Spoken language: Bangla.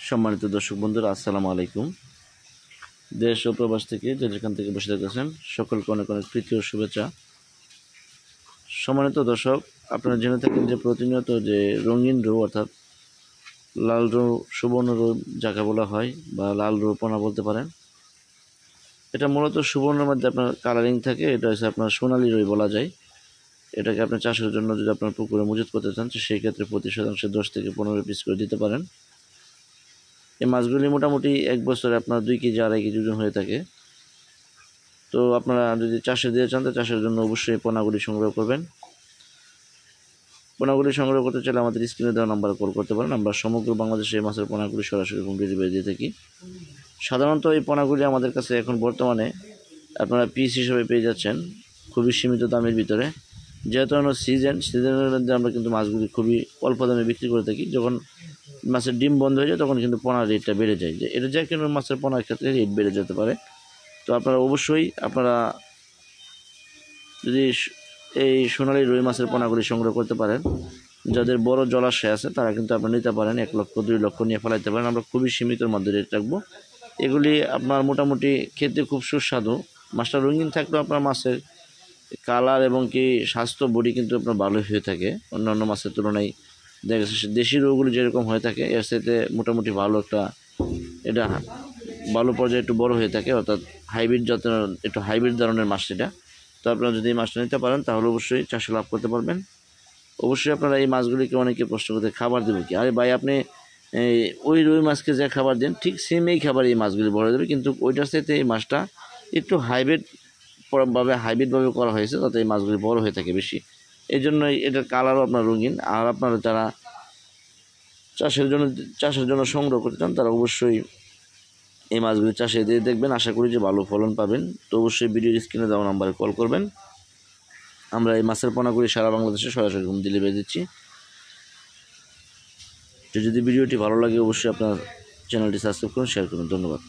সম্মানিত দর্শক বন্ধুরা, আসসালামু আলাইকুম। দেশ ও প্রবাস থেকে যে যেখান থেকে বসে থাকতেছেন সকলকে অনেক অনেক প্রীতি ও শুভেচ্ছা। সম্মানিত দর্শক, আপনারা জেনে থাকেন যে প্রতিনিয়ত যে রঙিন রৌ অর্থাৎ লাল রৌ, সুবর্ণ রৌ যাকে বলা হয় বা লাল রৌ পোনা বলতে পারেন, এটা মূলত সুবর্ণের মধ্যে আপনার কালারিং থাকে। এটা হচ্ছে আপনার সোনালি রৌ বলা যায়। এটাকে আপনার চাষের জন্য যদি আপনার পুকুরে মজুত করতে চান, সেই ক্ষেত্রে প্রতি শতাংশে 10 থেকে 15 পিস করে দিতে পারেন। এই মাছগুলি মোটামুটি এক বছরে আপনার 2 কেজি 2.5 কেজি ওজন হয়ে থাকে। তো আপনারা যদি চাষে দিয়ে চান, তো চাষের জন্য অবশ্যই পোনাগুলি সংগ্রহ করবেন। পোনাগুলি সংগ্রহ করতে চাইলে আমাদের স্ক্রিনে দেওয়া নাম্বারে কল করতে পারেন। আমরা সমগ্র বাংলাদেশে এই মাছের পোনাগুলি সরাসরি হোম ডেলিভারি দিয়ে থাকি। সাধারণত এই পোনাগুলি আমাদের কাছে এখন বর্তমানে আপনারা পিস হিসেবে পেয়ে যাচ্ছেন খুবই সীমিত দামের ভিতরে। যেহেতু সিজনের মধ্যে আমরা কিন্তু মাছগুলি খুবই অল্প দামে বিক্রি করে থাকি। যখন মাছের ডিম বন্ধ হয়ে যায় তখন কিন্তু পোনার রেটটা বেড়ে যায়, যে এটা যে কোনো মাছের পোনার ক্ষেত্রে রেট বেড়ে যেতে পারে। তো আপনারা অবশ্যই যদি এই সোনালী রুই মাছের পোনাগুলি সংগ্রহ করতে পারেন, যাদের বড় জলাশয় আছে তারা কিন্তু আপনারা নিতে পারেন। 1 লক্ষ 2 লক্ষ নিয়ে ফেলাইতে পারেন। আমরা খুবই সীমিত মধ্যে রেট রাখবো। এগুলি আপনার মোটামুটি খেতে খুব সুস্বাদু। মাছটা রঙিন থাকলেও আপনার মাছের কালার এবং কি স্বাস্থ্য বডি কিন্তু আপনার ভালোই হয়ে থাকে। অন্যান্য মাছের তুলনায় দেখা যাচ্ছে দেশি রৌগুলো যেরকম হয়ে থাকে এর সাথে মোটামুটি ভালো একটা, এটা ভালো পর্যায়ে একটু বড় হয়ে থাকে, অর্থাৎ হাইব্রিড জাতের একটু হাইব্রিড ধরনের মাছ সেটা। তো আপনারা যদি এই মাছটা নিতে পারেন তাহলে অবশ্যই চাষে লাভ করতে পারবেন। অবশ্যই আপনারা এই মাছগুলিকে অনেকে প্রশ্ন করতে, খাবার দেবে কি? আরে ভাই, আপনি ওই রুই মাছকে যে খাবার দেন ঠিক সেম এই খাবার এই মাছগুলি বড় দেবে, কিন্তু ওইটার সাথে এই মাছটা একটু হাইব্রিডভাবে করা হয়েছে, তাতে এই মাছগুলি বড় হয়ে থাকে বেশি। এই জন্যই এটার কালারও আপনার রঙিন। আর আপনারা যারা চাষের জন্য সংগ্রহ করতে চান তারা অবশ্যই এই মাছগুলি চাষে দিয়ে দেখবেন। আশা করি যে ভালো ফলন পাবেন। তো অবশ্যই ভিডিওর স্ক্রিনে দেওয়া নাম্বারে কল করবেন। আমরা এই মাছের পোনাগুলি সারা বাংলাদেশে সরাসরি হোম ডেলিভারি দিচ্ছি। তো যদি ভিডিওটি ভালো লাগে অবশ্যই আপনার চ্যানেলটি সাবস্ক্রাইব করুন, শেয়ার করুন। ধন্যবাদ।